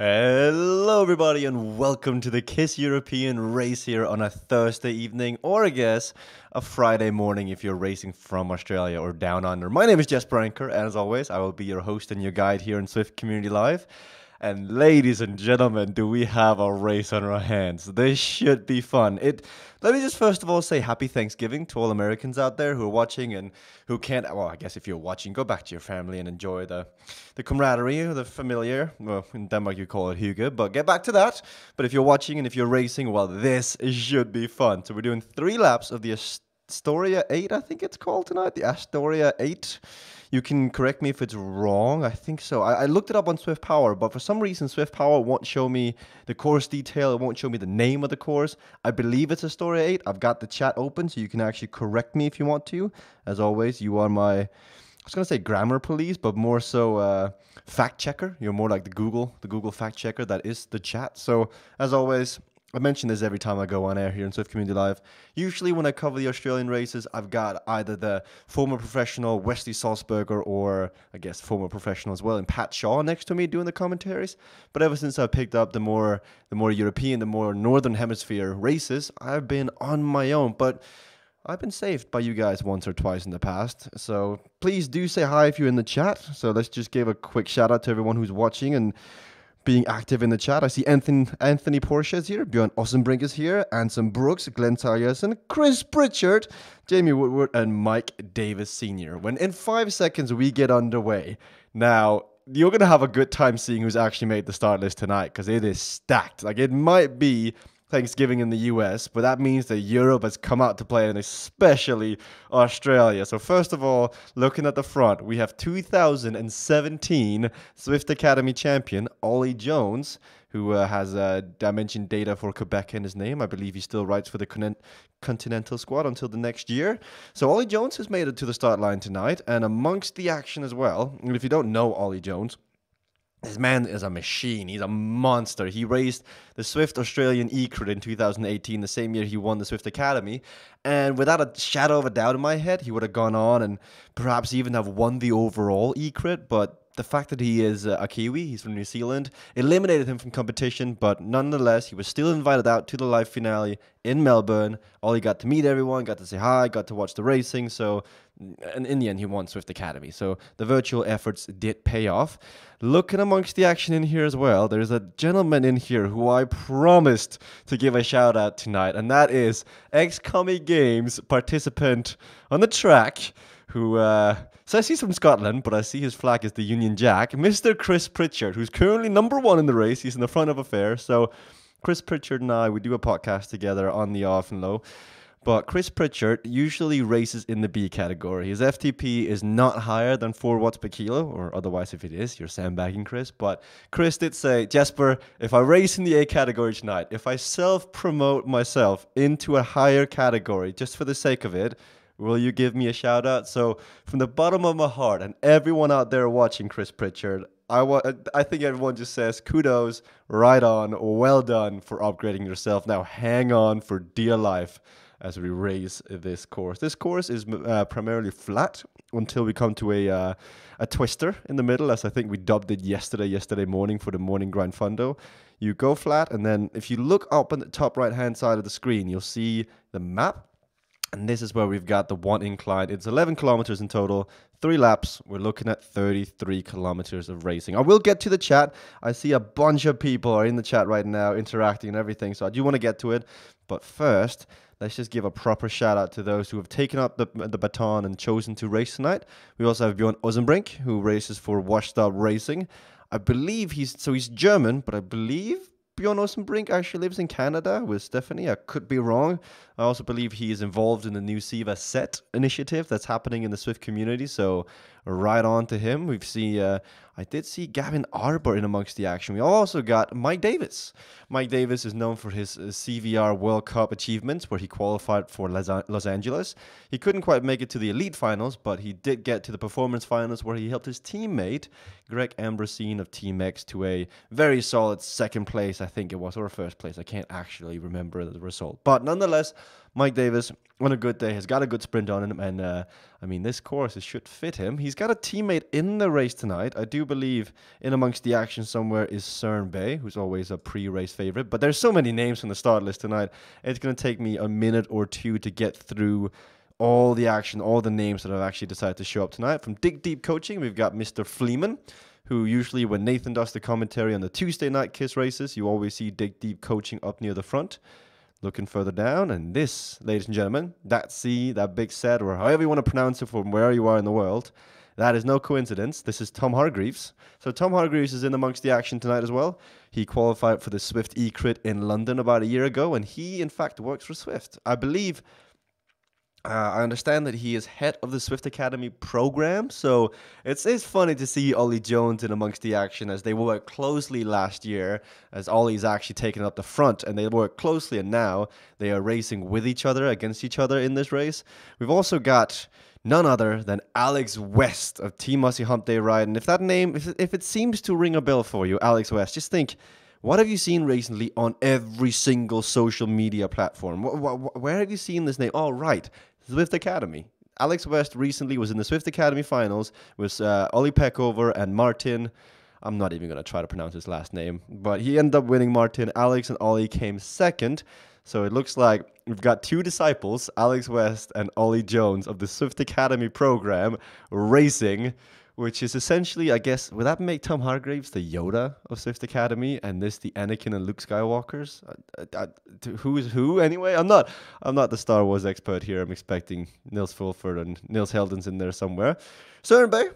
Hello, everybody, and welcome to the Kiss European race here on a Thursday evening, or I guess a Friday morning if you're racing from Australia or down under. My name is Jesper Anker, and as always, I will be your host and your guide here in Swift Community Live. And ladies and gentlemen, do we have a race on our hands? This should be fun. Let me just first of all say happy Thanksgiving to all Americans out there who are watching and who can't. Well, I guess if you're watching, go back to your family and enjoy the camaraderie, the familiar. Well, in Denmark you call it hygge, but get back to that. But if you're watching and if you're racing, well, this should be fun. So we're doing 3 laps of the Astoria 8, I think it's called tonight. The Astoria 8. You can correct me if it's wrong. I think so. I looked it up on Swift Power, but for some reason, Swift Power won't show me the course detail. It won't show me the name of the course. I believe it's Astoria 8. I've got the chat open, so you can actually correct me if you want to. As always, you are my, I was going to say grammar police, but more so fact checker. You're more like the Google fact checker that is the chat. So, as always, I mention this every time I go on air here in Swift Community Live. Usually when I cover the Australian races, I've got either the former professional Wesley Salzberger or, I guess, former professional as well, and Pat Shaw next to me doing the commentaries. But ever since I picked up the more European, the more Northern Hemisphere races, I've been on my own. But I've been saved by you guys once or twice in the past. So please do say hi if you're in the chat. So let's just give a quick shout out to everyone who's watching and being active in the chat. I see Anthony Porsche is here, Björn Ossenbrink is here, Anson Brooks, Glenn Tyerson, Chris Pritchard, Jamie Woodward, and Mike Davis Sr. When in 5 seconds we get underway. Now, you're going to have a good time seeing who's actually made the start list tonight because it is stacked. Like, it might be Thanksgiving in the US, but that means that Europe has come out to play, and especially Australia. So first of all, looking at the front, we have 2017 Swift Academy champion Ollie Jones, who has dimension data for Quebec in his name. I believe he still rides for the Continental squad until the next year. So Ollie Jones has made it to the start line tonight, and amongst the action as well, and if you don't know Ollie Jones, this man is a machine. He's a monster. He raced the Swift Australian E-Crit in 2018, the same year he won the Swift Academy. And without a shadow of a doubt in my head, he would have gone on and perhaps even have won the overall E-Crit. But the fact that he is a Kiwi, he's from New Zealand, eliminated him from competition. But nonetheless, he was still invited out to the live finale in Melbourne. Ollie got to meet everyone, got to say hi, got to watch the racing. So, and in the end, he won Swift Academy. So the virtual efforts did pay off. Looking amongst the action in here as well, there's a gentleman in here who I promised to give a shout out tonight, and that is XCOMI Games participant on the track who says he's from Scotland, but I see his flag is the Union Jack, Mr. Chris Pritchard, who's currently number 1 in the race. He's in the front of affairs. So Chris Pritchard and I, we do a podcast together on the off and low. But Chris Pritchard usually races in the B category. His FTP is not higher than 4 watts per kilo, or otherwise if it is, you're sandbagging Chris. But Chris did say, Jesper, if I race in the A category tonight, if I self-promote myself into a higher category, just for the sake of it, will you give me a shout out? So from the bottom of my heart, and everyone out there watching Chris Pritchard, I think everyone just says kudos, right on, well done for upgrading yourself. Now hang on for dear life as we race this course. This course is primarily flat until we come to a twister in the middle, as I think we dubbed it yesterday morning for the morning grind fundo. You go flat, and then if you look up on the top right-hand side of the screen, you'll see the map. And this is where we've got the one incline. It's 11 kilometers in total, 3 laps. We're looking at 33 kilometers of racing. I will get to the chat. I see a bunch of people are in the chat right now interacting and everything, so I do want to get to it. But first, let's just give a proper shout out to those who have taken up the baton and chosen to race tonight. We also have Björn Ossenbrink, who races for Washed Up Racing. I believe he's German, but I believe Björn Ossenbrink actually lives in Canada with Stephanie. I could be wrong. I also believe he is involved in the new Siva Set initiative that's happening in the Swift community. So right on to him. We've seen, I did see Gavin Arbor in amongst the action. We also got Mike Davis. Mike Davis is known for his CVR World Cup achievements, where he qualified for Los Angeles. He couldn't quite make it to the elite finals, but he did get to the performance finals, where he helped his teammate Greg Ambrosine of Team X to a very solid second place. I think it was, or first place. I can't actually remember the result. But nonetheless, Mike Davis, on a good day, has got a good sprint on him. And, I mean, this course should fit him. He's got a teammate in the race tonight. I do believe in amongst the action somewhere is Søren Bay, who's always a pre-race favorite. But there's so many names from the start list tonight. It's going to take me a minute or two to get through all the action, all the names that have actually decided to show up tonight. From Dig Deep Coaching, we've got Mr. Fleeman, who usually when Nathan does the commentary on the Tuesday night KISS races, you always see Dig Deep Coaching up near the front. Looking further down, and this, ladies and gentlemen, that C, that big set, or however you want to pronounce it from where you are in the world, that is no coincidence. This is Tom Hargreaves. So Tom Hargreaves is in amongst the action tonight as well. He qualified for the Swift E-Crit in London about a year ago, and he, in fact, works for Swift. I believe... I understand that he is head of the Swift Academy program, so it's funny to see Ollie Jones in amongst the action as they worked closely last year, as Ollie's actually taken up the front, and they work closely, and now they are racing with each other, against each other in this race. We've also got none other than Alex West of Team Aussie Hump Day Ride, and if that name, if it seems to ring a bell for you, Alex West, just think, what have you seen recently on every single social media platform? Where have you seen this name? Oh, right. Swift Academy. Alex West recently was in the Swift Academy finals with Ollie Peckover and Martin. I'm not even going to try to pronounce his last name, but he ended up winning Martin. Alex and Ollie came second. So it looks like we've got two disciples, Alex West and Ollie Jones of the Swift Academy program, racing, which is essentially, I guess, would that make Tom Hargreaves the Yoda of Swift Academy, and this the Anakin and Luke Skywalkers? Who is who anyway? I'm not the Star Wars expert here. I'm expecting Nils Fulford and Nils Heldens in there somewhere. Søren Bay,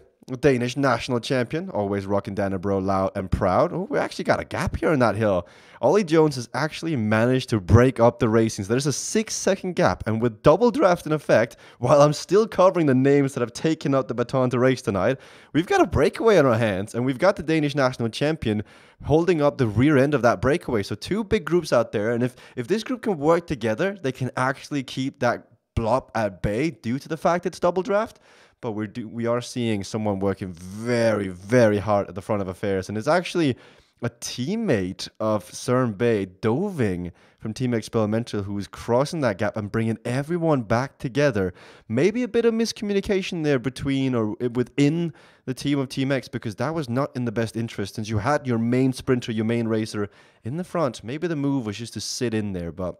Danish national champion, always rocking Dannebrog loud and proud. Oh, we actually got a gap here on that hill. Ollie Jones has actually managed to break up the racing. So there's a 6-second gap, and with double draft in effect, while I'm still covering the names that have taken up the baton to race tonight, we've got a breakaway on our hands, and we've got the Danish national champion holding up the rear end of that breakaway. So two big groups out there, and if this group can work together, they can actually keep that blob at bay due to the fact it's double draft. But we are seeing someone working very, very hard at the front of affairs. And it's actually a teammate of Søren Bay, Doving, from Team Experimental, who is crossing that gap and bringing everyone back together. Maybe a bit of miscommunication there between or within the team of Team X, because that was not in the best interest. Since you had your main sprinter, your main racer in the front, maybe the move was just to sit in there. But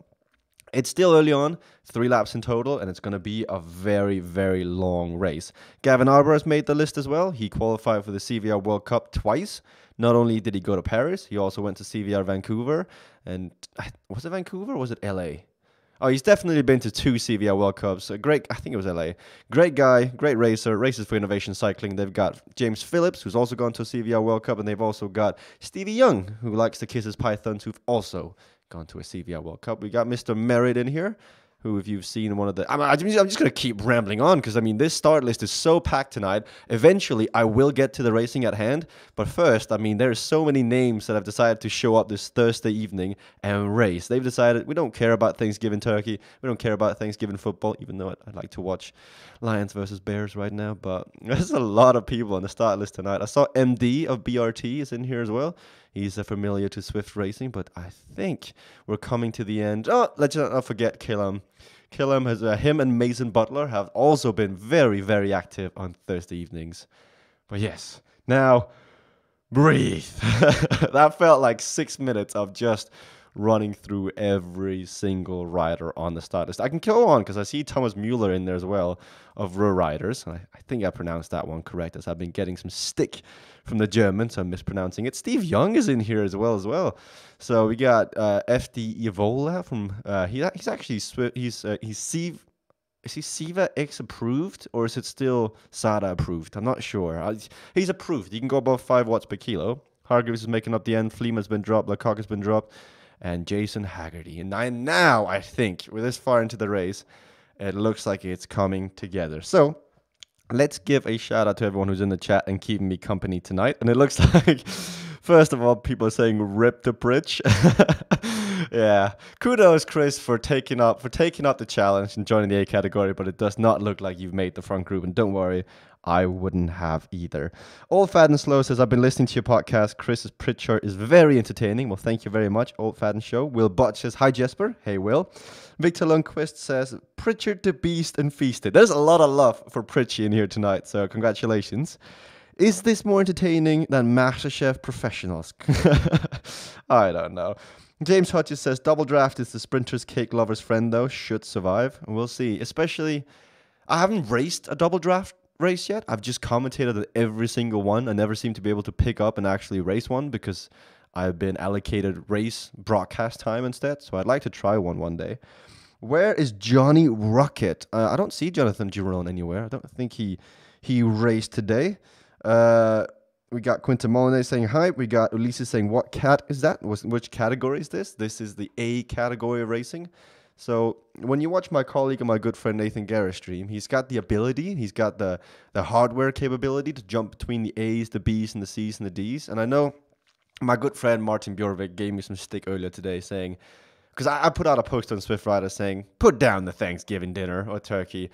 it's still early on, 3 laps in total, and it's going to be a very, very long race. Gavin Arbour has made the list as well. He qualified for the CVR World Cup twice. Not only did he go to Paris, he also went to CVR Vancouver. And was it Vancouver or was it LA? Oh, he's definitely been to 2 CVR World Cups. Great, I think it was LA. Great guy, great racer, races for Innovation Cycling. They've got James Phillips, who's also gone to a CVR World Cup, and they've also got Stevie Young, who likes to kiss his pythons, who've also gone to a CVR World Cup. We got Mr. Merritt in here, who, if you've seen one of the... I'm just going to keep rambling on, because, I mean, this start list is so packed tonight. Eventually, I will get to the racing at hand. But first, I mean, there's so many names that have decided to show up this Thursday evening and race. They've decided we don't care about Thanksgiving turkey. We don't care about Thanksgiving football, even though I'd like to watch Lions versus Bears right now. But there's a lot of people on the start list tonight. I saw MD of BRT is in here as well. He's familiar to Swift racing, but I think we're coming to the end. Oh, let's not forget Killam. Killam has him and Mason Butler have also been very, very active on Thursday evenings. But yes, now breathe. That felt like 6 minutes of just running through every single rider on the start list. I can go on because I see Thomas Mueller in there as well of Ruhr Riders. I think I pronounced that one correct, as I've been getting some stick from the Germans, so I'm mispronouncing it. Steve Young is in here as well. So we got FD Evola from he's actually is he Siva X approved, or is it still SADA approved? I'm not sure. He's approved. You can go above 5 watts per kilo. Hargreaves is making up the end. Fleeman's been dropped. Lecoq has been dropped. And Jason Haggerty. And now I think, we're this far into the race, it looks like it's coming together. So let's give a shout out to everyone who's in the chat and keeping me company tonight. And it looks like, first of all, people are saying rip the bridge. Yeah. Kudos, Chris, for taking up the challenge and joining the A category, but it does not look like you've made the front group. And don't worry, I wouldn't have either. Old Fat and Slow says, I've been listening to your podcast. Chris's Pritchard is very entertaining. Well, thank you very much, Old Fat and Show. Will Butch says, hi, Jesper. Hey, Will. Victor Lundquist says, Pritchard the Beast and Feasted. There's a lot of love for Pritchie in here tonight, so congratulations. Is this more entertaining than MasterChef Professionals? I don't know. James Hodges says, double draft is the sprinter's cake lover's friend, though. Should survive. We'll see. Especially, I haven't raced a double draft race yet. I've just commentated on every single one. I never seem to be able to pick up and actually race one because I've been allocated race broadcast time instead. So I'd like to try one day. Where is Johnny Rocket? I don't see Jonathan Giron anywhere. I don't think he raced today. We got Quintamone saying hi. We got Ulises saying, what cat is that? Which category is this? This is the A category of racing. So when you watch my colleague and my good friend Nathan Garrett stream, he's got the ability, he's got the hardware capability to jump between the A's, the B's, and the C's, and the D's. And I know my good friend Martin Bjorvik gave me some stick earlier today saying, because I put out a post on Swift Rider saying, put down the Thanksgiving dinner or turkey.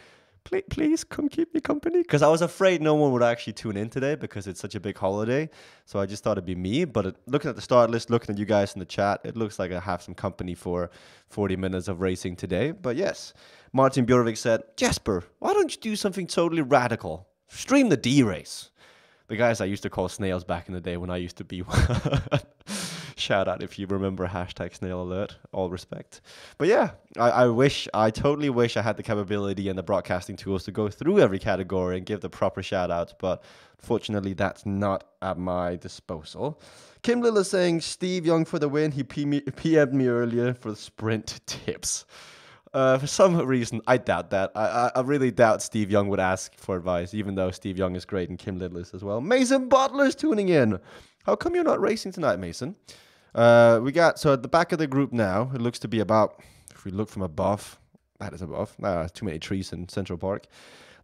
Please come keep me company. Because I was afraid no one would actually tune in today because it's such a big holiday. So I just thought it'd be me. But looking at the start list, looking at you guys in the chat, it looks like I have some company for 40 minutes of racing today. But yes, Martin Bjorvik said, Jesper, why don't you do something totally radical? Stream the D-race. The guys I used to call snails back in the day when I used to be one. Shout out if you remember hashtag snail alert, all respect. But yeah, I totally wish I had the capability and the broadcasting tools to go through every category and give the proper shout outs, but fortunately that's not at my disposal. Kim Lill is saying, Steve Young for the win. He PM'd me earlier for the sprint tips. For some reason, I doubt that. I really doubt Steve Young would ask for advice, even though Steve Young is great and Kim Lill is as well. Mason Butler's tuning in. How come you're not racing tonight, Mason? We got, so at the back of the group now, it looks to be about, if we look from above, that is above. Too many trees in Central Park.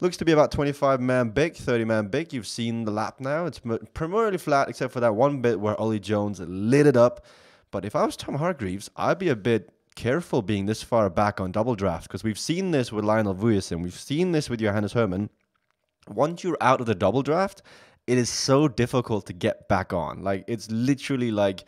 Looks to be about 25-man big, 30-man big. You've seen the lap now. It's primarily flat, except for that one bit where Ollie Jones lit it up. But if I was Tom Hargreaves, I'd be a bit careful being this far back on double draft, because we've seen this with Lionel Vujasin. We've seen this with Johannes Herman. Once you're out of the double draft, it is so difficult to get back on. Like, it's literally like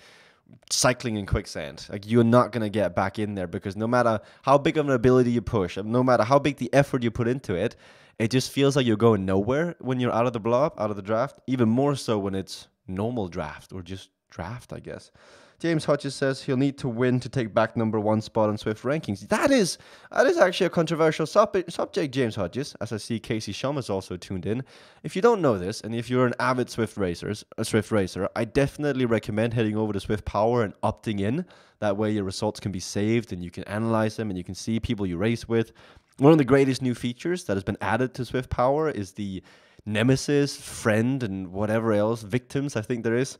cycling in quicksand. Like, you're not going to get back in there, because no matter how big of an ability you push, and no matter how big the effort you put into it, it just feels like you're going nowhere when you're out of the blob, out of the draft. Even more so when it's normal draft, or just draft, I guess. James Hodges says he'll need to win to take back #1 spot on Swift rankings. That is actually a controversial subject, James Hodges, as I see Casey Shum is also tuned in. If you don't know this, and if you're an avid Swift racer, I definitely recommend heading over to Swift Power and opting in. That way your results can be saved and you can analyze them and you can see people you race with. One of the greatest new features that has been added to Swift Power is the Nemesis, Friend, and whatever else, Victims, I think there is.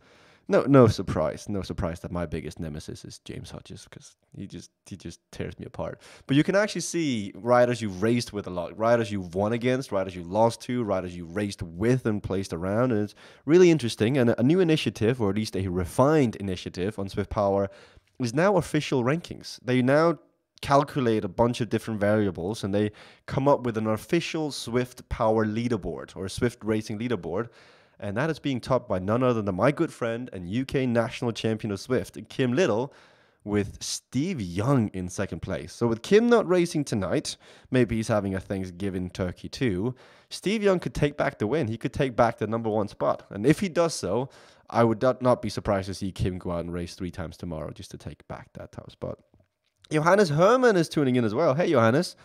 No surprise that my biggest nemesis is James Hodges, because he just tears me apart. But you can actually see riders you've raced with a lot, riders you've won against, riders you've lost to, riders you raced with and placed around, and it's really interesting. And a new initiative, or at least a refined initiative on Swift Power, is now official rankings. They now calculate a bunch of different variables, and they come up with an official Swift Power leaderboard, or Swift Racing leaderboard. And that is being topped by none other than my good friend and UK national champion of Swift, Kim Little, with Steve Young in second place. So with Kim not racing tonight, maybe he's having a Thanksgiving turkey too, Steve Young could take back the win. He could take back the #1 spot. And if he does so, I would not be surprised to see Kim go out and race 3 times tomorrow just to take back that top spot. Johannes Herman is tuning in as well. Hey, Johannes.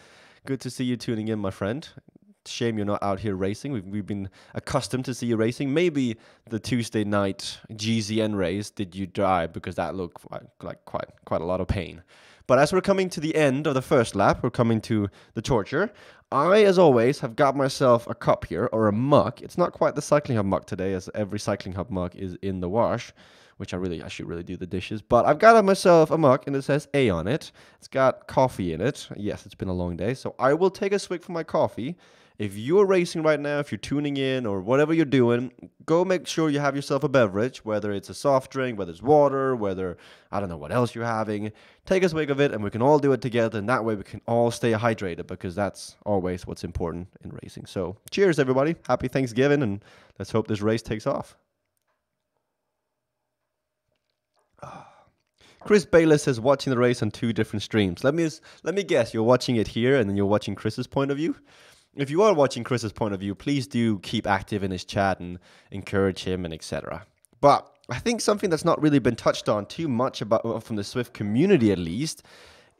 Good to see you tuning in, my friend. Shame you're not out here racing. We've been accustomed to see you racing. Maybe the Tuesday night GZN race did you drive, because that looked like quite a lot of pain. But as we're coming to the end of the first lap, we're coming to the torture. I, as always, have got myself a cup here, or a mug. It's not quite the Cycling Hub mug today, as every Cycling Hub mug is in the wash, which I should really do the dishes. But I've got myself a mug, and it says A on it. It's got coffee in it. Yes, it's been a long day, so I will take a swig from my coffee. if you're racing right now, if you're tuning in or whatever you're doing, go make sure you have yourself a beverage, whether it's a soft drink, whether it's water, whether, I don't know what else you're having. Take a swig of it and we can all do it together. And that way we can all stay hydrated, because that's always what's important in racing. So cheers, everybody. Happy Thanksgiving, and let's hope this race takes off. Chris Bayless says watching the race on 2 different streams. Let me guess, you're watching it here and then you're watching Chris's point of view. If you are watching Chris's point of view, please do keep active in his chat and encourage him and etc. But I think something that's not really been touched on too much about from the Swift community, at least,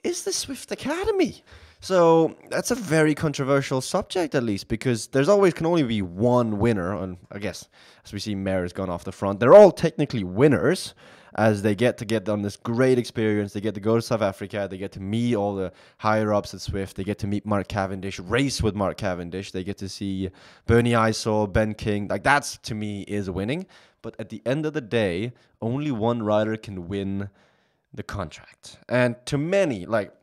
is the Swift Academy. So that's a very controversial subject, at least, because there's always can only be one winner. And I guess, as we see, Mayer has gone off the front. They're all technically winners, as they get on this great experience. They get to go to South Africa. They get to meet all the higher-ups at Swift. They get to meet Mark Cavendish, race with Mark Cavendish. They get to see Bernie Eisel, Ben King. Like, that's, to me, is winning. But at the end of the day, only one rider can win the contract. And to many, like,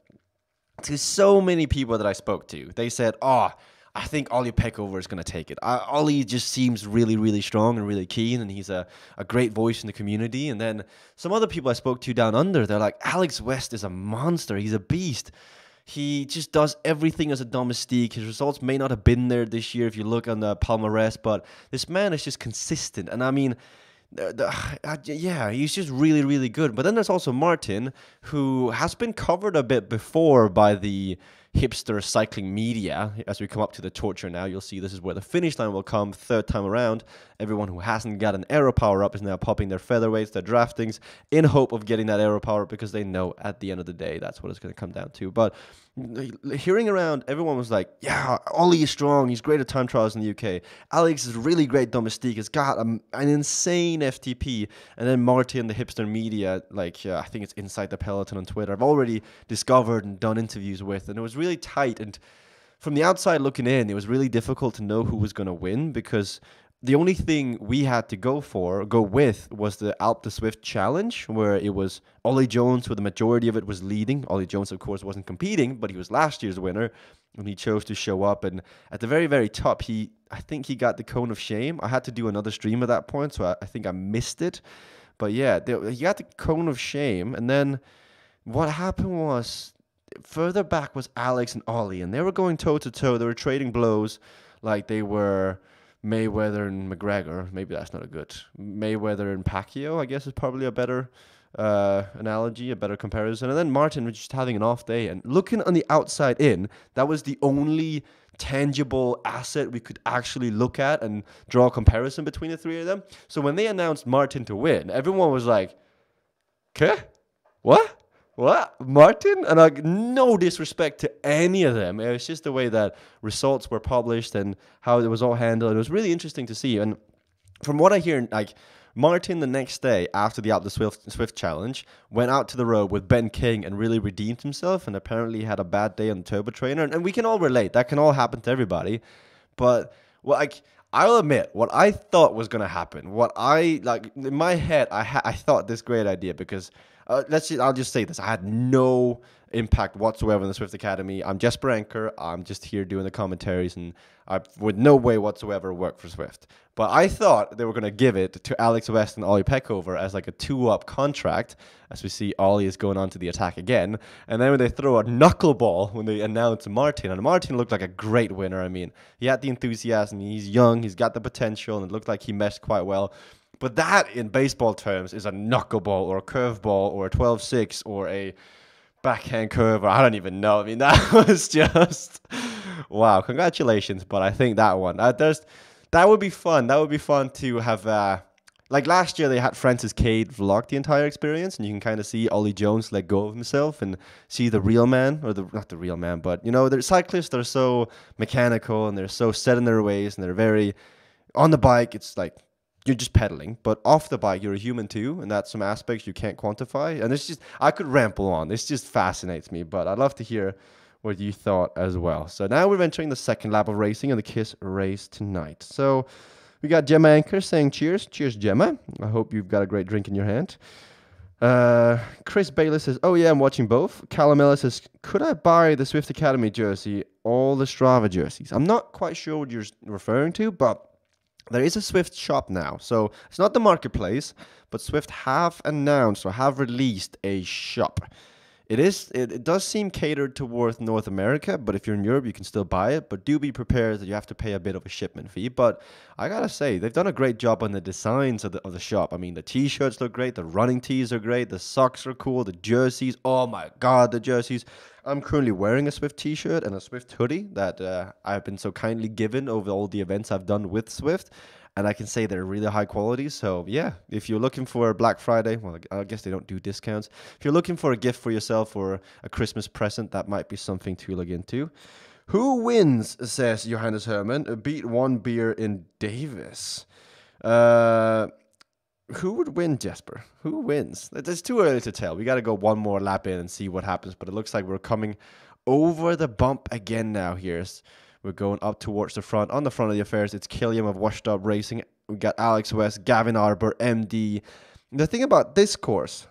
to so many people that I spoke to, they said, I think Ollie Peckover is going to take it. Ollie just seems really, really strong and really keen, and he's a great voice in the community. And then some other people I spoke to down under, they're like, Alex West is a monster. He's a beast. He just does everything as a domestique. His results may not have been there this year if you look on the palmarès, but this man is just consistent. And I mean, yeah, he's just really, really good. But then there's also Martin, who has been covered a bit before by the hipster cycling media. As we come up to the torture now, you'll see this is where the finish line will come 3rd time around. Everyone who hasn't got an aero power up is now popping their featherweights, their draftings, in hope of getting that aero power up, because they know at the end of the day that's what it's going to come down to. But hearing around, everyone was like, yeah, Ollie is strong, he's great at time trials in the UK. Alex is really great domestique, he's got an insane FTP. And then Martin, the hipster media, like I think it's Inside the Peloton on Twitter, I've already discovered and done interviews with, and it was really tight. And from the outside looking in, it was really difficult to know who was going to win, because the only thing we had to go with was the Alpe d'Huez Swift Challenge, where it was Ollie Jones, who the majority of it was leading. Ollie Jones, of course, wasn't competing, but he was last year's winner, and he chose to show up. And at the very, very top, I think he got the cone of shame. I had to do another stream at that point, so I think I missed it. But yeah, he got the cone of shame, and then what happened was, further back was Alex and Ollie, and they were going toe-to-toe. They were trading blows like they were Mayweather and McGregor. Maybe that's not a good. Mayweather and Pacquiao, I guess, is probably a better analogy, a better comparison. And then Martin was just having an off day. And looking on the outside in, that was the only tangible asset we could actually look at and draw a comparison between the 3 of them. So when they announced Martin to win, everyone was like, "Okay, what? Martin?" And like, no disrespect to any of them. It was just the way that results were published and how it was all handled. It was really interesting to see. And from what I hear, like, Martin the next day after the Alpe d'Huez Swift Challenge went out to the road with Ben King and really redeemed himself, and apparently had a bad day on the turbo trainer. And we can all relate. That can all happen to everybody. But I'll admit, what I thought was going to happen, in my head, I thought this great idea, because I'll just say this. I had no impact whatsoever in the Swift Academy. I'm Jesper Anker. I'm just here doing the commentaries, and I would no way whatsoever work for Swift. But I thought they were going to give it to Alex West and Ollie Peckover as like a 2-up contract, as we see Ollie is going on to the attack again. And then when they throw a knuckleball when they announce Martin, and Martin looked like a great winner. I mean, he had the enthusiasm, he's young, he's got the potential, and it looked like he meshed quite well. But that, in baseball terms, is a knuckleball or a curveball or a 12-6 or a backhand curve, or I don't even know. I mean, that was just, wow, congratulations. But I think that one, that would be fun. That would be fun to have, like last year they had Francis Cade vlog the entire experience, and you can kind of see Ollie Jones let go of himself and see the real man, or not the real man, but, you know, they're cyclists that are so mechanical and they're so set in their ways, and they're very, on the bike, it's like, you're just pedaling, but off the bike, you're a human too, and that's some aspects you can't quantify. And it's just, I could ramble on. This just fascinates me, but I'd love to hear what you thought as well. So now we're entering the second lap of racing in the KISS race tonight. So we got Gemma Anker saying cheers. Cheers, Gemma. I hope you've got a great drink in your hand. Chris Bayless says, oh yeah, I'm watching both. Callum Ellis says, could I buy the Swift Academy jersey? all the Strava jerseys. I'm not quite sure what you're referring to, but there is a Swift shop now. So it's not the marketplace, but Swift have announced or have released a shop. It does seem catered towards North America, but if you're in Europe, you can still buy it. But do be prepared that you have to pay a bit of a shipment fee. But I gotta say, they've done a great job on the designs of the shop. I mean, the t-shirts look great, the running tees are great, the socks are cool, the jerseys. Oh my God, the jerseys! I'm currently wearing a Swift t-shirt and a Swift hoodie that I've been so kindly given over all the events I've done with Swift. And I can say they're really high quality. So yeah, if you're looking for a Black Friday, well, I guess they don't do discounts. If you're looking for a gift for yourself or a Christmas present, that might be something to look into. Who wins, says Johannes Herman, beat one beer in Davis. Who would win, Jesper? Who wins? It's too early to tell. We got to go one more lap in and see what happens. But it looks like we're coming over the bump again now here. We're going up towards the front. On the front of the affairs, it's Killiam of Washed Up Racing. We got Alex West, Gavin Arbor, MD. The thing about this course,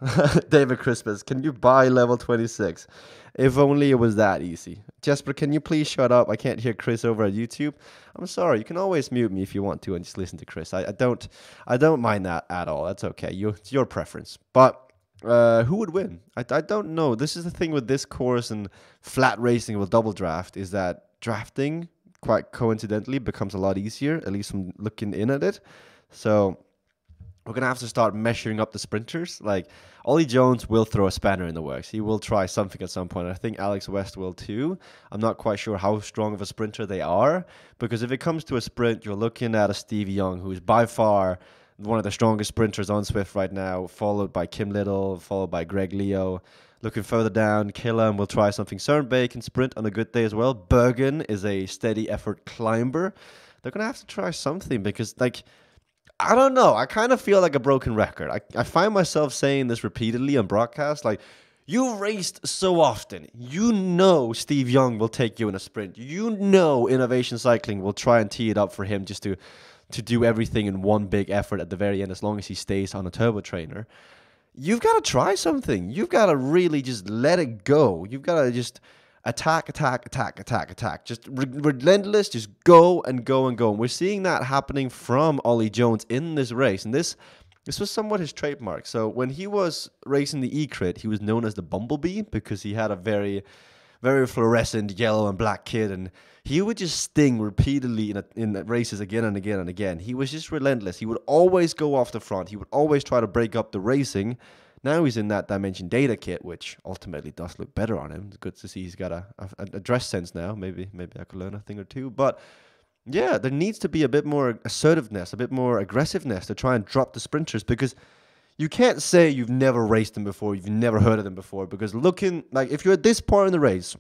David Christmas, can you buy level 26? If only it was that easy. Jesper, can you please shut up? I can't hear Chris over at YouTube. I'm sorry. You can always mute me if you want to and just listen to Chris. I don't mind that at all. That's okay. It's your preference. But who would win? I don't know. This is the thing with this course and flat racing with double draft is that drafting, quite coincidentally, becomes a lot easier, at least from looking in at it. So we're going to have to start measuring up the sprinters. Like, Ollie Jones will throw a spanner in the works. He will try something at some point. I think Alex West will too. I'm not quite sure how strong of a sprinter they are, because if it comes to a sprint, you're looking at a Steve Young, who is by far one of the strongest sprinters on Swift right now, followed by Kim Little, followed by Greg Leo. Looking further down, Killam will try something. Søren Bay can sprint on a good day as well. Bergen is a steady effort climber. They're going to have to try something because, like, I don't know. I kind of feel like a broken record. I find myself saying this repeatedly on broadcast. Like, you've raced so often. You know Steve Young will take you in a sprint. You know Innovation Cycling will try and tee it up for him just to do everything in one big effort at the very end as long as he stays on a turbo trainer. You've got to try something. You've got to really just let it go. You've got to just attack. Just relentless, just go and go and go. And we're seeing that happening from Ollie Jones in this race. And this was somewhat his trademark. So when he was racing the E-Crit, he was known as the Bumblebee because he had a very, very fluorescent yellow and black kit. And he would just sting repeatedly in races again and again and again. He was just relentless. He would always go off the front. He would always try to break up the racing. Now he's in that Dimension Data kit, which ultimately does look better on him. It's good to see he's got a dress sense now. Maybe I could learn a thing or two. But yeah, there needs to be a bit more assertiveness, a bit more aggressiveness to try and drop the sprinters, because you can't say you've never raced them before, you've never heard of them before, because looking, like, if you're at this point in the race,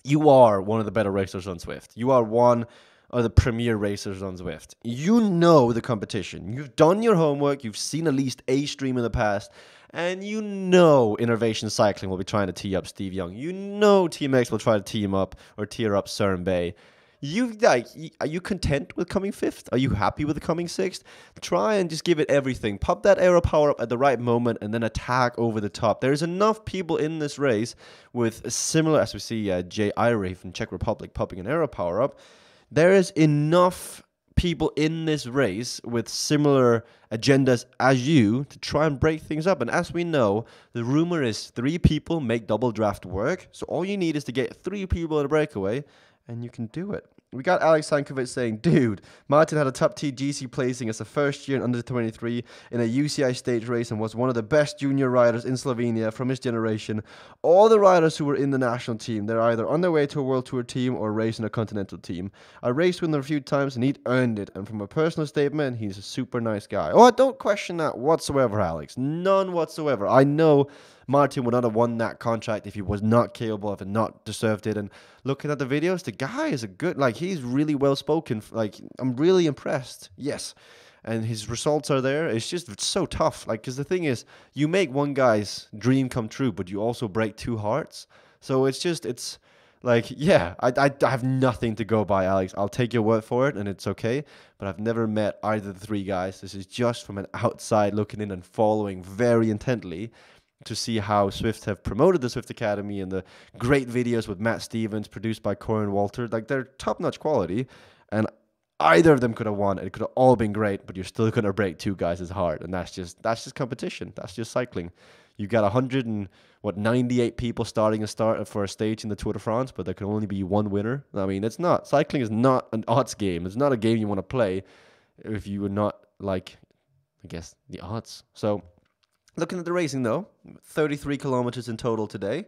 you are one of the better racers on Swift. You are one of the premier racers on Swift. You know the competition. You've done your homework. You've seen at least a stream in the past. And you know Innovation Cycling will be trying to tee up Steve Young. You know TMX will try to tee him up or tear up Søren Bay. Are you content with coming fifth? Are you happy with coming sixth? Try and just give it everything. Pop that aero power up at the right moment and then attack over the top. There's enough people in this race with similar, as we see Jay Irie from Czech Republic popping an aero power up. There is enough people in this race with similar agendas as you to try and break things up. And as we know, the rumor is 3 people make double draft work. So all you need is to get 3 people in a breakaway, and you can do it. We got Alex Sankovic saying, dude, Martin had a top T GC placing as a first year in under 23 in a UCI stage race and was one of the best junior riders in Slovenia from his generation. All the riders who were in the national team, they're either on their way to a World Tour team or racing a continental team. I raced with him a few times and he'd earned it. And from a personal statement, he's a super nice guy. Oh, I don't question that whatsoever, Alex. None whatsoever. I know Martin would not have won that contract if he was not capable of it, not deserved it. And looking at the videos, the guy is a good, like, he's really well spoken. Like, I'm really impressed. Yes. And his results are there. It's just so tough. Like, because the thing is, you make one guy's dream come true, but you also break 2 hearts. So it's like, yeah, I have nothing to go by, Alex. I'll take your word for it, and it's okay. But I've never met either of the 3 guys. This is just from an outside looking in and following very intently. to see how Swift have promoted the Swift Academy and the great videos with Matt Stevens produced by Corin Walter. Like, they're top-notch quality, and either of them could have won. It could have all been great, but you're still going to break two guys as hard, and that's just competition. That's just cycling. You got 98 people starting for a stage in the Tour de France, but there can only be one winner. I mean, it's not. Cycling is not an odds game. It's not a game you want to play if you would not like, I guess, the odds. So, looking at the racing though, 33 kilometers in total today.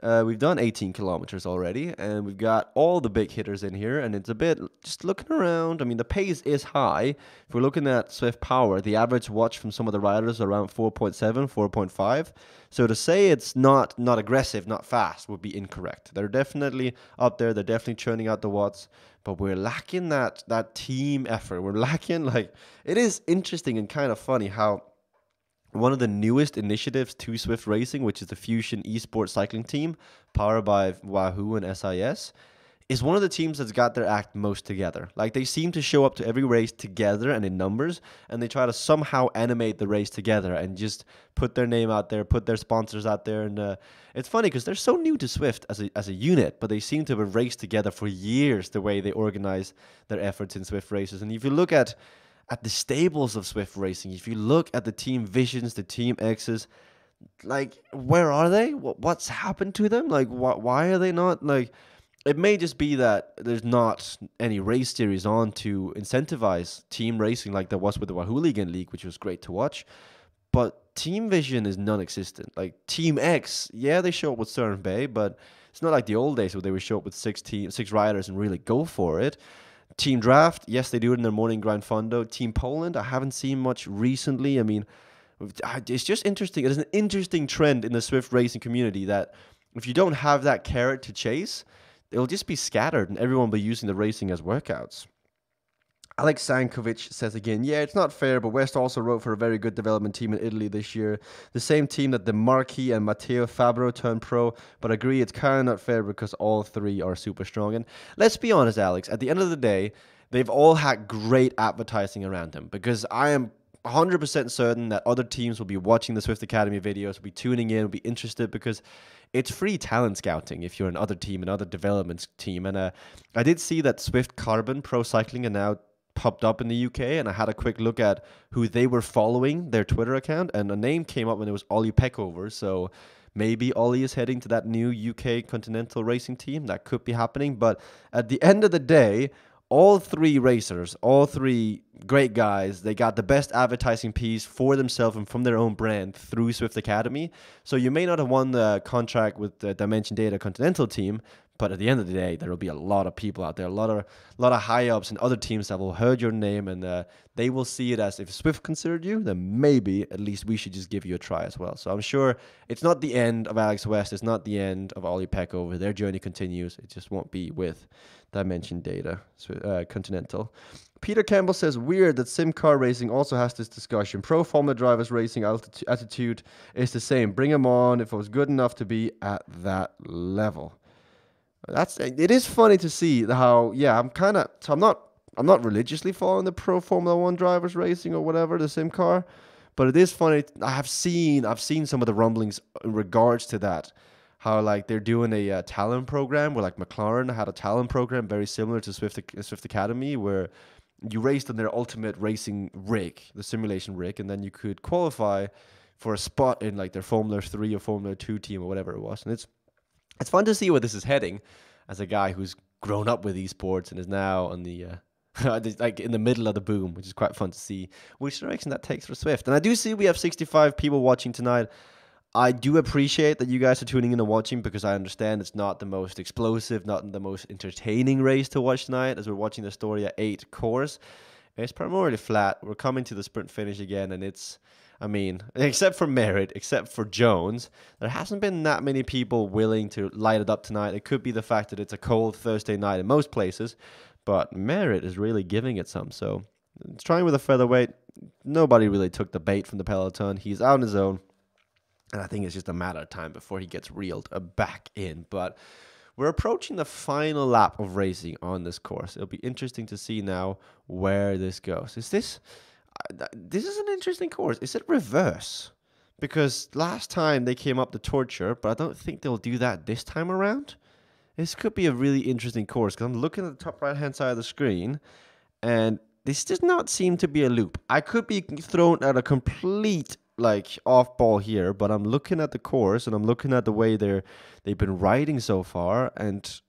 We've done 18 kilometers already, and we've got all the big hitters in here, and it's a bit, just looking around, I mean, the pace is high. If we're looking at Swift Power, the average watch from some of the riders is around 4.7, 4.5. So to say it's not aggressive, not fast, would be incorrect. They're definitely up there. They're definitely churning out the watts, but we're lacking that team effort. We're lacking, like, it is interesting and kind of funny how one of the newest initiatives to Swift Racing, which is the Fusion Esports cycling team, powered by Wahoo and SIS, is one of the teams that's got their act most together. Like, they seem to show up to every race together and in numbers, and they try to somehow animate the race together and just put their name out there, put their sponsors out there. And it's funny because they're so new to Swift as a unit, but they seem to have raced together for years, the way they organize their efforts in Swift races. And if you look at the stables of Swift Racing, if you look at the Team Visions, the Team X's, like, where are they? What's happened to them? Like, why are they not, like, it may just be that there's not any race series on to incentivize team racing like there was with the Wahooligan League, which was great to watch. But Team Vision is non-existent. Like, Team X, yeah, they show up with Søren Bay, but it's not like the old days where they would show up with six riders and really go for it. Team Draft, yes, they do it in their morning grind fondo. Team Poland, I haven't seen much recently. I mean, it's just interesting. It is an interesting trend in the Swift racing community that if you don't have that carrot to chase, it'll just be scattered and everyone will be using the racing as workouts. Alex Sankovic says again, yeah, it's not fair, but West also wrote for a very good development team in Italy this year. The same team that the Marquis and Matteo Fabro turned pro, but I agree it's kind of not fair because all three are super strong. And let's be honest, Alex, at the end of the day, they've all had great advertising around them, because I am 100% certain that other teams will be watching the Swift Academy videos, will be tuning in, will be interested, because it's free talent scouting if you're another team, another development team. And I did see that Swift Carbon Pro Cycling are now popped up in the UK, and I had a quick look at who they were following, their Twitter account, and a name came up and it was Ollie Peckover. So maybe Ollie is heading to that new UK Continental Racing team. That could be happening. But at the end of the day, all three racers, all three great guys, they got the best advertising piece for themselves and from their own brand through Swift Academy. So you may not have won the contract with the Dimension Data Continental team, but at the end of the day, there will be a lot of people out there, a lot of high-ups and other teams that will heard your name, and they will see it as, if Swift considered you, then maybe at least we should just give you a try as well. So I'm sure it's not the end of Alex West. It's not the end of Ollie Peckover. Their journey continues. It just won't be with Dimension Data Continental. Peter Campbell says, weird that sim car racing also has this discussion. Pro Formula drivers racing attitude is the same. Bring them on if it was good enough to be at that level. It is funny to see how, yeah, I'm not religiously following the Pro Formula 1 drivers racing or whatever, the sim car, but it is funny. I've seen some of the rumblings in regards to that, how like they're doing a talent program where like McLaren had a talent program very similar to Swift Academy, where you raced on their ultimate racing rig, the simulation rig, and then you could qualify for a spot in like their Formula 3 or Formula 2 team or whatever it was. And it's fun to see where this is heading as a guy who's grown up with esports and is now on the like in the middle of the boom, which is quite fun to see which direction that takes for Swift. And I do see we have 65 people watching tonight. I do appreciate that you guys are tuning in and watching, because I understand it's not the most explosive, not the most entertaining race to watch tonight, as we're watching the story at 8 cores. It's primarily flat. We're coming to the sprint finish again, and it's, I mean, except for Merritt, except for Jones, there hasn't been that many people willing to light it up tonight. It could be the fact that it's a cold Thursday night in most places, but Merritt is really giving it some. So it's trying with a featherweight. Nobody really took the bait from the peloton. He's out on his own, and I think it's just a matter of time before he gets reeled back in. But we're approaching the final lap of racing on this course. It'll be interesting to see now where this goes. This is an interesting course. Is it reverse? because last time they came up the torture, but I don't think they'll do that this time around. This could be a really interesting course because I'm looking at the top right hand side of the screen, and this does not seem to be a loop. I could be thrown at a complete like off ball here, but I'm looking at the course and I'm looking at the way they've been riding so far, and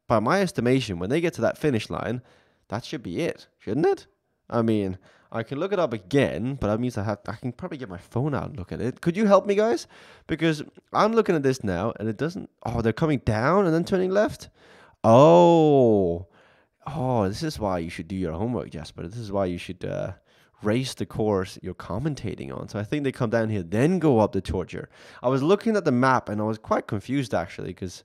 by my estimation, when they get to that finish line, that should be it, shouldn't it? I mean, I can look it up again, but that means I can probably get my phone out and look at it. Could you help me, guys? Because I'm looking at this now, and it doesn't. Oh, they're coming down and then turning left. Oh, this is why you should do your homework, Jasper. This is why you should race the course you're commentating on. So I think they come down here, then go up the torture. I was looking at the map, and I was quite confused actually, because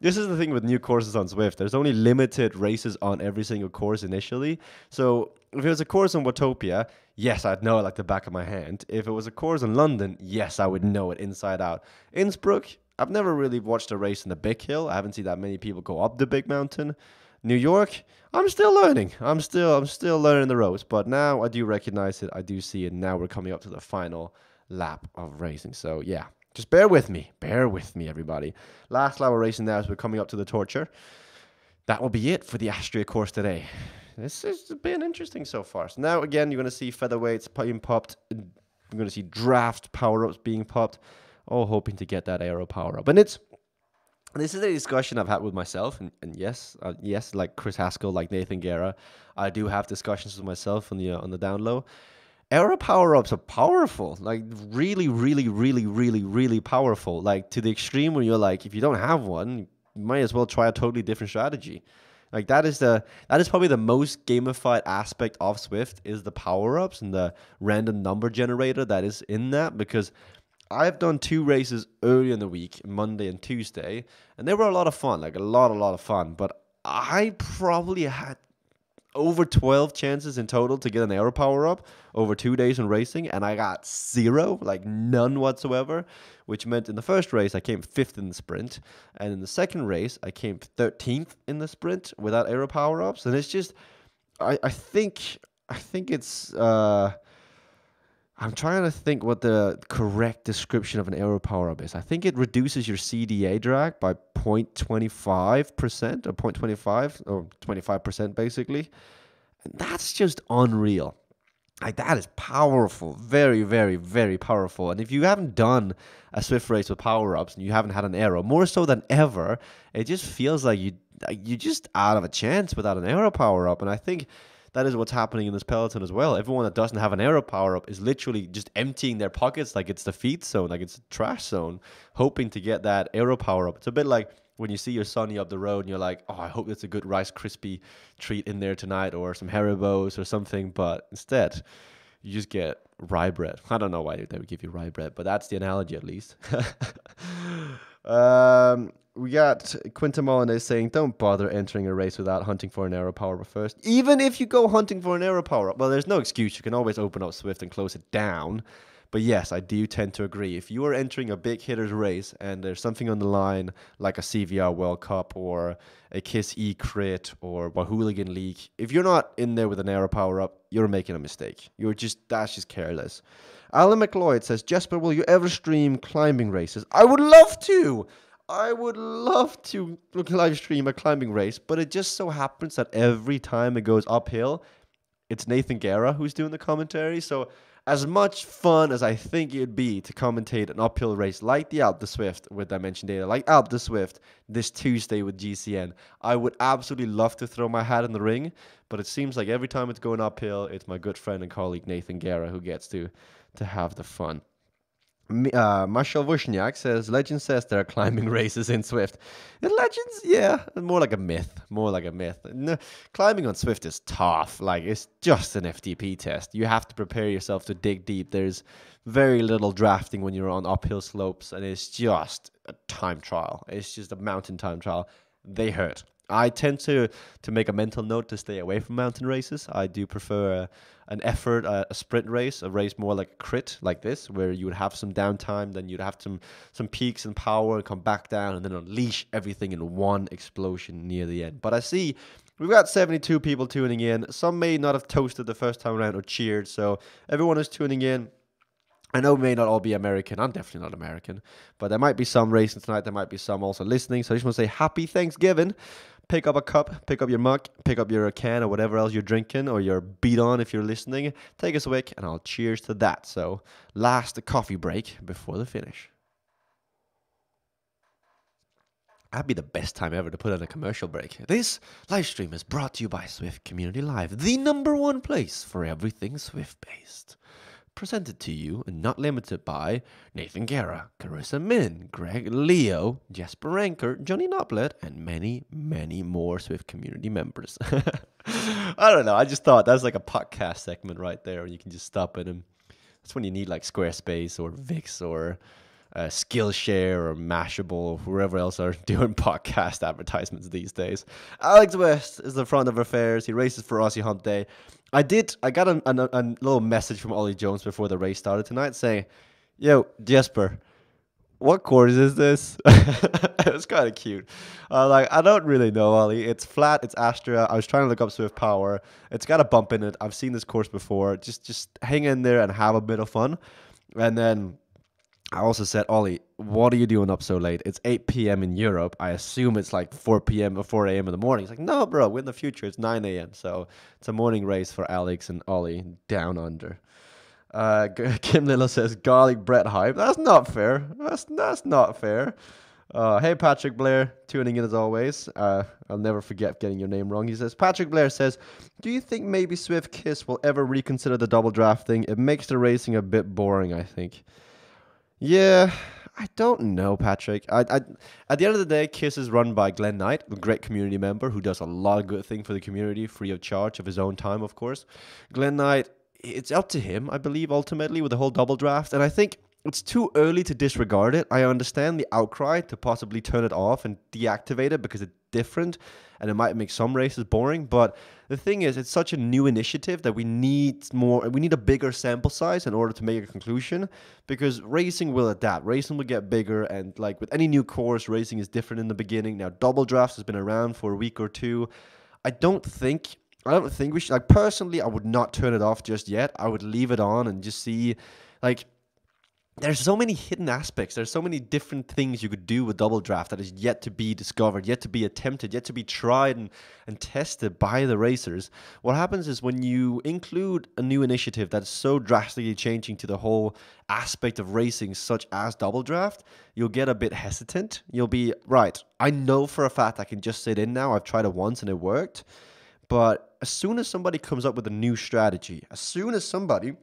this is the thing with new courses on Zwift. There's only limited races on every single course initially. So if it was a course on Watopia, yes, I'd know it like the back of my hand. If it was a course in London, yes, I would know it inside out. Innsbruck, I've never really watched a race in the big hill. I haven't seen that many people go up the big mountain. New York, I'm still learning. I'm still learning the ropes. But now I do recognize it. I do see it. Now we're coming up to the final lap of racing. So yeah. Just bear with me, everybody. Last lap of racing now as we're coming up to the torture. That will be it for the Astria course today. This has been interesting so far. So now, again, you're going to see featherweights being popped. You're going to see draft power-ups being popped. All hoping to get that aero power-up. And this is a discussion I've had with myself. And yes, like Chris Haskell, like Nathan Guerra, I do have discussions with myself on the down low. Aero power-ups are powerful, like really, really, really, really, really powerful. Like to the extreme where you're like, if you don't have one, you might as well try a totally different strategy. Like that is probably the most gamified aspect of Zwift is the power-ups and the random number generator that is in that, because I've done 2 races earlier in the week, Monday and Tuesday, and they were a lot of fun, like a lot of fun. But I probably had over 12 chances in total to get an aero power up over 2 days in racing, and I got 0, like none whatsoever, which meant in the first race I came 5th in the sprint, and in the second race I came 13th in the sprint without aero power ups. And it's just I think it's I'm trying to think what the correct description of an aero power up is. I think it reduces your CDA drag by 0.25% or 0.25 or 25% basically. And that's just unreal. Like that is powerful, very, very, very powerful. And if you haven't done a Zwift race with power ups and you haven't had an aero, more so than ever, it just feels like you just out of a chance without an aero power up. And I think that is what's happening in this peloton as well. Everyone that doesn't have an aero power up is literally just emptying their pockets like it's the feed zone, like it's a trash zone, hoping to get that aero power up. It's a bit like when you see your Sonny up the road and you're like, oh, I hope there's a good Rice Krispie treat in there tonight or some Haribos or something. But instead, you just get rye bread. I don't know why they would give you rye bread, but that's the analogy at least. We got Quinta Molyneux saying, don't bother entering a race without hunting for an aero power up first. Even if you go hunting for an aero power up, well, there's no excuse. You can always open up Zwift and close it down. But yes, I do tend to agree. If you are entering a big hitters race and there's something on the line like a CVR World Cup or a KISS E-Crit or a Hooligan League, if you're not in there with an aero power up, you're making a mistake. That's just careless. Alan McLeod says, Jesper, will you ever stream climbing races? I would love to. I would love to live stream a climbing race, but it just so happens that every time it goes uphill, it's Nathan Guerra who's doing the commentary. So as much fun as I think it'd be to commentate an uphill race like the Alpe d'Huez with Dimension Data, like Alpe d'Huez this Tuesday with GCN, I would absolutely love to throw my hat in the ring, but it seems like every time it's going uphill, it's my good friend and colleague Nathan Guerra who gets to have the fun. Marshall Wozniak says, Legend says there are climbing races in Zwift. Legends, yeah, more like a myth. No, climbing on Zwift is tough. Like, it's just an FTP test. You have to prepare yourself to dig deep. There's very little drafting when you're on uphill slopes, and it's just a time trial. It's just a mountain time trial. They hurt. I tend to make a mental note to stay away from mountain races. I do prefer an effort, a sprint race, a race more like a crit like this, where you would have some downtime, then you'd have some peaks and power and come back down and then unleash everything in one explosion near the end. But I see we've got 72 people tuning in. Some may not have toasted the first time around or cheered, so everyone is tuning in. I know we may not all be American. I'm definitely not American, but there might be some racing tonight. There might be some also listening. So I just want to say happy Thanksgiving. Pick up a cup, pick up your mug, pick up your can or whatever else you're drinking or your beat on if you're listening. Take a swig and I'll cheers to that. So last coffee break before the finish. That'd be the best time ever to put on a commercial break. This live stream is brought to you by Swift Community Live, the number one place for everything Swift based. Presented to you and not limited by Nathan Guerra, Carissa Min, Greg Leo, Jesper Anker, Johnny Noblet, and many, many more Swift community members. I don't know. I just thought that's like a podcast segment right there, and you can just stop it. And that's when you need like Squarespace or Wix or Skillshare or Mashable or whoever else are doing podcast advertisements these days. Alex West is the front of affairs. He races for Aussie Hump Day. I got a little message from Ollie Jones before the race started tonight saying, "Yo, Jesper, what course is this?" It was kind of cute. I don't really know, Ollie. It's flat. It's Astra. I was trying to look up Swift Power. It's got a bump in it. I've seen this course before. Just hang in there and have a bit of fun. And then I also said, Ollie, what are you doing up so late? It's 8 p.m. in Europe. I assume it's like 4 p.m. or 4 a.m. in the morning. He's like, no, bro, in the future, it's 9 a.m. So it's a morning race for Alex and Ollie down under. Kim Lilla says, garlic bread hype. That's not fair. That's not fair. Hey, Patrick Blair, tuning in as always. I'll never forget getting your name wrong. He says, Patrick Blair says, do you think maybe Swift Kiss will ever reconsider the double drafting? It makes the racing a bit boring, I think. Yeah, I don't know, Patrick. At the end of the day, KISS is run by Glenn Knight, a great community member who does a lot of good things for the community, free of charge, of his own time, of course. Glenn Knight, it's up to him, I believe, ultimately, with the whole double draft. And I think it's too early to disregard it. I understand the outcry to possibly turn it off and deactivate it because it's different and it might make some races boring. But the thing is, it's such a new initiative that we need a bigger sample size in order to make a conclusion, because racing will adapt. Racing will get bigger, and like with any new course, racing is different in the beginning. Now, double drafts has been around for a week or two. I don't think we should, like, personally, I would not turn it off just yet. I would leave it on and just see, like, there's so many hidden aspects. There's so many different things you could do with double draft that is yet to be discovered, yet to be attempted, yet to be tried and tested by the racers. What happens is when you include a new initiative that's so drastically changing to the whole aspect of racing, such as double draft, you'll get a bit hesitant. You'll be, right, I know for a fact I can just sit in now. I've tried it once and it worked. But as soon as somebody comes up with a new strategy, as soon as somebody,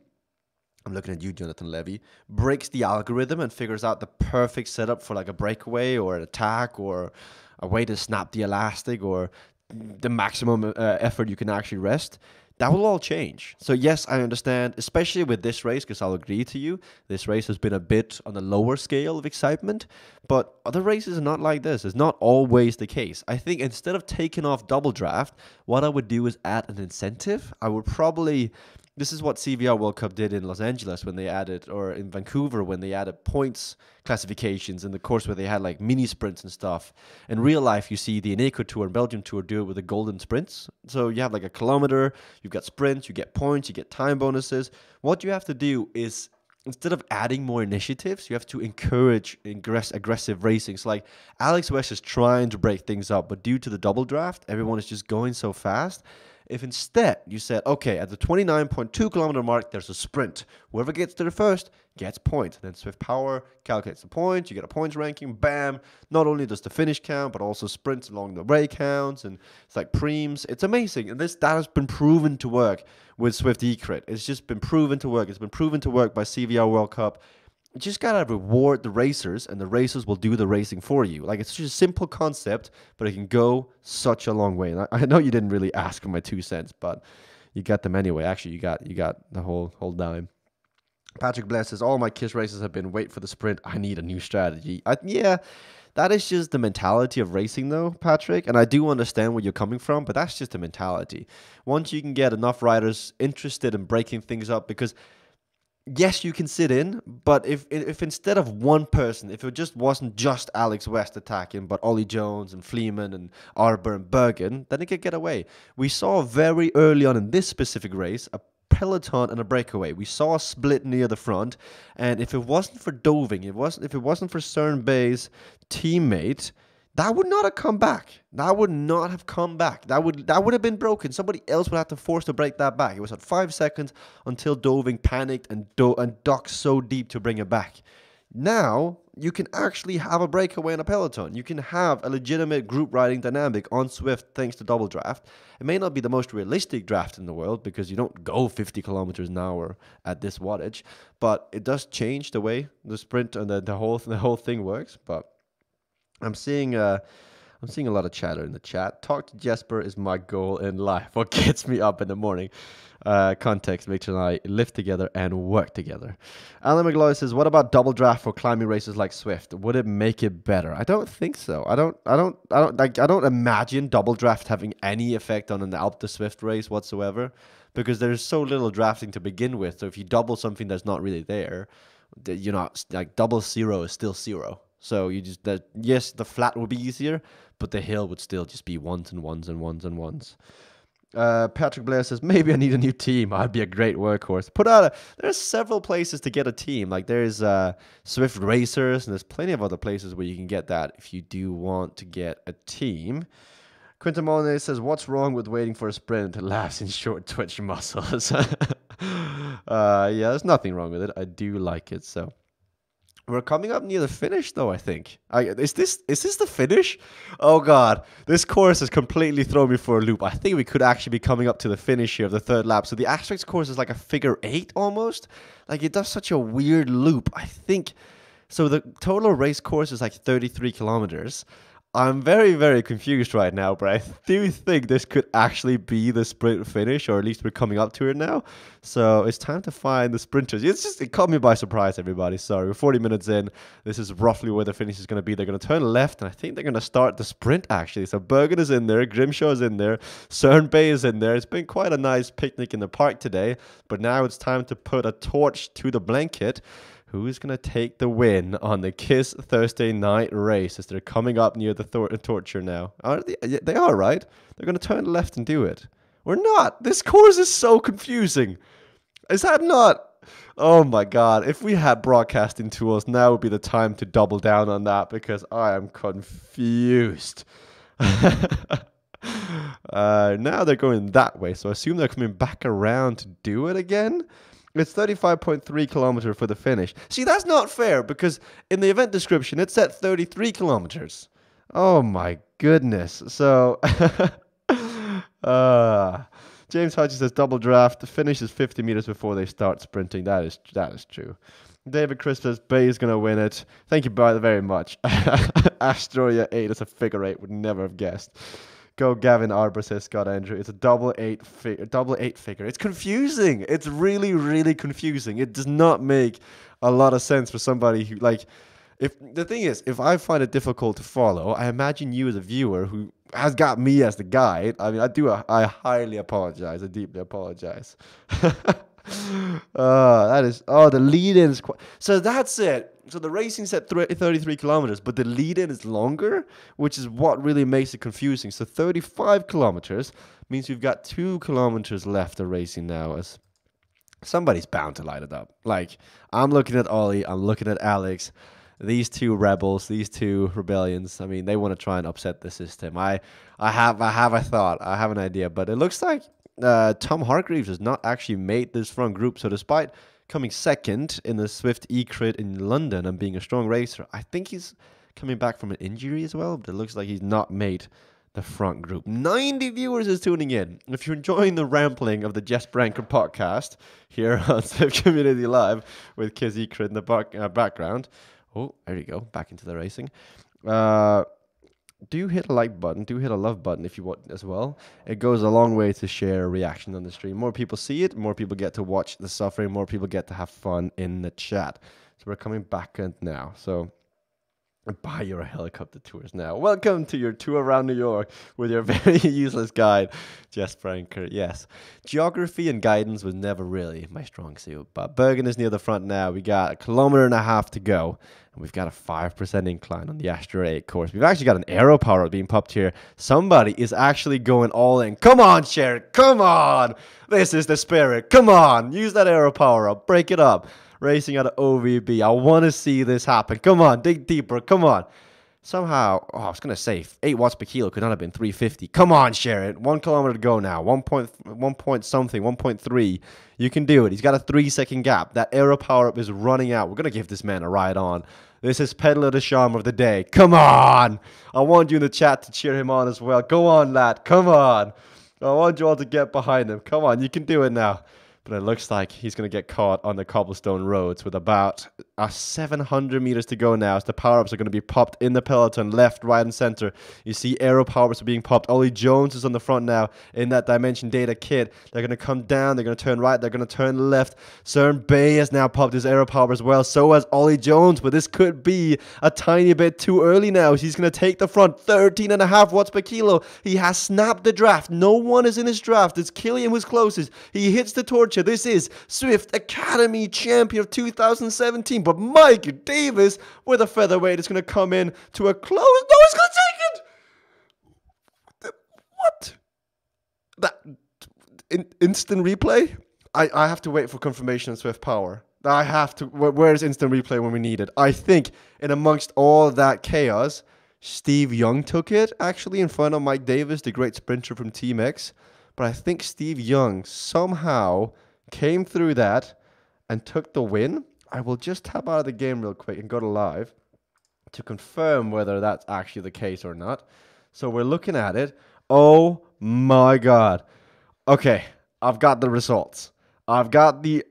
I'm looking at you, Jonathan Levy, breaks the algorithm and figures out the perfect setup for like a breakaway or an attack or a way to snap the elastic or the maximum effort you can actually rest, that will all change. So yes, I understand, especially with this race, because I'll agree to you, this race has been a bit on the lower scale of excitement, but other races are not like this. It's not always the case. I think instead of taking off double draft, what I would do is add an incentive. I would probably... This is what CVR World Cup did in Los Angeles when they added, or in Vancouver when they added points classifications in the course where they had like mini sprints and stuff. In real life, you see the Eneco Tour and Belgium Tour do it with the golden sprints. So you have like a kilometer, you've got sprints, you get points, you get time bonuses. What you have to do is, instead of adding more initiatives, you have to encourage aggressive racing. So like Alex West is trying to break things up, but due to the double draft, everyone is just going so fast. If instead you said, okay, at the 29.2 kilometer mark, there's a sprint. Whoever gets there first gets points. Then Swift Power calculates the points. You get a points ranking. Bam. Not only does the finish count, but also sprints along the way counts. And it's like preems. It's amazing. And that has been proven to work with Swift eCrit. It's just been proven to work. It's been proven to work by CVR World Cup. You just gotta reward the racers, and the racers will do the racing for you. Like, it's just a simple concept, but it can go such a long way. And I know you didn't really ask for my 2 cents, but you got them anyway. Actually, you got the whole dime. Patrick Blair says, all my KISS races have been wait for the sprint. I need a new strategy. Yeah, that is just the mentality of racing, though, Patrick. And I do understand where you're coming from, but that's just the mentality. Once you can get enough riders interested in breaking things up, because yes, you can sit in, but if instead of one person, if it just wasn't just Alex West attacking, but Ollie Jones and Fleeman and Arber and Bergen, then it could get away. We saw very early on in this specific race a peloton and a breakaway. We saw a split near the front, and if it wasn't for Doving, if it wasn't for Søren Bay's teammate, that would not have come back. That would not have come back. That would have been broken. Somebody else would have to force to break that back. It was at 5 seconds until Doving panicked and ducked so deep to bring it back. Now, you can actually have a breakaway in a peloton. You can have a legitimate group riding dynamic on Swift thanks to double draft. It may not be the most realistic draft in the world because you don't go 50 kilometers an hour at this wattage, but it does change the way the sprint and the whole thing works. But I'm seeing a lot of chatter in the chat. Talk to Jesper is my goal in life. What gets me up in the morning? Context, Mitch and I live together and work together. Alan McGloy says, what about double draft for climbing races like Swift? Would it make it better? I don't think so. I don't imagine double draft having any effect on an Alpe to Swift race whatsoever, because there's so little drafting to begin with. So if you double something that's not really there, you're not, like, double zero is still zero. So you just, yes, the flat would be easier, but the hill would still just be ones and ones and ones and ones. Patrick Blair says, maybe I need a new team. I'd be a great workhorse. There's several places to get a team. Like, there's Swift Racers, and there's plenty of other places where you can get that if you do want to get a team. Quinton Monet says, what's wrong with waiting for a sprint? Laughs in short twitch muscles. Yeah, there's nothing wrong with it. I do like it, so. We're coming up near the finish, though, I think. Is this the finish? Oh, God. This course has completely thrown me for a loop. I think we could actually be coming up to the finish here of the third lap. So the Asterix course is like a figure 8 almost. Like, it does such a weird loop. I think... So the total race course is like 33 kilometers. I'm very, very confused right now, but I do think this could actually be the sprint finish, or at least we're coming up to it now. So it's time to find the sprinters. It caught me by surprise, everybody. Sorry, we're 40 minutes in. This is roughly where the finish is going to be. They're going to turn left, and I think they're going to start the sprint, actually. So Bergen is in there, Grimshaw is in there, Søren Bay is in there. It's been quite a nice picnic in the park today, but now it's time to put a torch to the blanket. Who's going to take the win on the KISS Thursday night race as they're coming up near the torture now? Are they? They are, right? They're going to turn left and do it. Or not. This course is so confusing. Is that not? Oh my God. If we had broadcasting tools, now would be the time to double down on that, because I am confused. Now they're going that way, so I assume they're coming back around to do it again. It's 35.3 kilometers for the finish. See, that's not fair, because in the event description, it said 33 kilometers. Oh, my goodness. So, James Hodges says double draft. The finish is 50 meters before they start sprinting. That is true. David Chris says Bay is going to win it. Thank you very much. Astroya 8 is a figure 8. Would never have guessed. Go Gavin Arbor, says Scott Andrew. It's a double eight figure. It's confusing. It's really, really confusing. It does not make a lot of sense for somebody who, like, if the thing is, if I find it difficult to follow, I imagine you as a viewer who has got me as the guide. I mean, I highly apologize. I deeply apologize. The lead-in is quite... So that's it. So the racing's at 33 kilometers, but the lead-in is longer, which is what really makes it confusing. So 35 kilometers means we've got 2 kilometers left of racing now. As somebody's bound to light it up. Like, I'm looking at Ollie, I'm looking at Alex. These two rebels, these two rebellions, I mean, they want to try and upset the system. I have a thought, I have an idea, but it looks like Tom Hargreaves has not actually made this front group. So despite coming second in the Swift E-Crit in London and being a strong racer, I think he's coming back from an injury as well, but it looks like he's not made the front group. 90 viewers is tuning in. If you're enjoying the rambling of the Jess Branker podcast here on Swift Community Live with KISS E-Crit in the background. Oh, there you go. Back into the racing. Do hit a like button. Do hit a love button if you want as well. It goes a long way to share a reaction on the stream. More people see it. More people get to watch the suffering. More people get to have fun in the chat. So we're coming back now. So Buy your helicopter tours now. Welcome to your tour around New York with your very useless guide, Jess Franker. Yes, geography and guidance was never really my strong suit, but Bergen is near the front now. We got 1.5 kilometers to go, and we've got a 5% incline on the Astra 8 course. We've actually got an aero power being popped here. Somebody is actually going all in. Come on, Sharon, come on. This is the spirit. Come on, use that aero power up. Break it up. Racing out of OVB. I want to see this happen. Come on, dig deeper. Come on. Somehow, I was going to say 8 watts per kilo could not have been 350. Come on, Sharon. 1 kilometer to go now. 1.3. You can do it. He's got a 3-second gap. That aero power up is running out. We're going to give this man a ride on. This is Peddler de Charme of the day. Come on. I want you in the chat to cheer him on as well. Go on, lad. Come on. I want you all to get behind him. Come on. You can do it now. But it looks like he's going to get caught on the cobblestone roads with about 700 meters to go now as the power-ups are going to be popped in the peloton, left, right, and center. You see aero power-ups are being popped. Ollie Jones is on the front now in that Dimension Data kit. They're going to come down. They're going to turn right. They're going to turn left. Søren Bay has now popped his aero power as well. So has Ollie Jones, but this could be a tiny bit too early now. He's going to take the front, 13.5 watts per kilo. He has snapped the draft. No one is in his draft. It's Killian who's closest. He hits the torch. This is Swift Academy champion of 2017, but Mike Davis with a featherweight is going to come in to a close. No, he's going to take it. What? That instant replay? I have to wait for confirmation on Swift Power. I have to. Where's instant replay when we need it? I think in amongst all that chaos, Steve Young took it actually in front of Mike Davis, the great sprinter from Team X. But I think Steve Young somehow came through that and took the win. I will just tap out of the game real quick and go to live to confirm whether that's actually the case or not. So we're looking at it. Oh my God. Okay, I've got the results. I've got the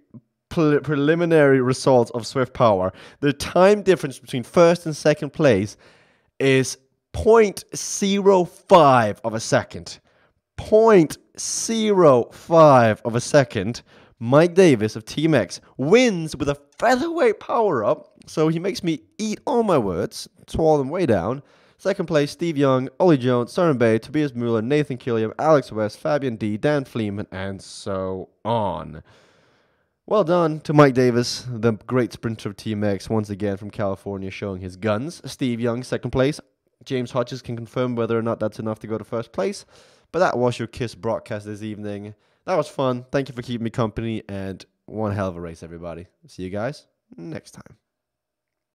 preliminary results of Swift Power. The time difference between first and second place is 0.05 of a second. 0.05 of a second. Mike Davis of Team X wins with a featherweight power-up, so he makes me eat all my words, swallow them way down. Second place, Steve Young, Ollie Jones, Søren Bay, Tobias Mueller, Nathan Killiam, Alex West, Fabian D, Dan Fleeman, and so on. Well done to Mike Davis, the great sprinter of Team X, once again from California, showing his guns. Steve Young, second place. James Hodges can confirm whether or not that's enough to go to first place. But that was your KISS broadcast this evening. That was fun. Thank you for keeping me company, and one hell of a race, everybody. See you guys next time.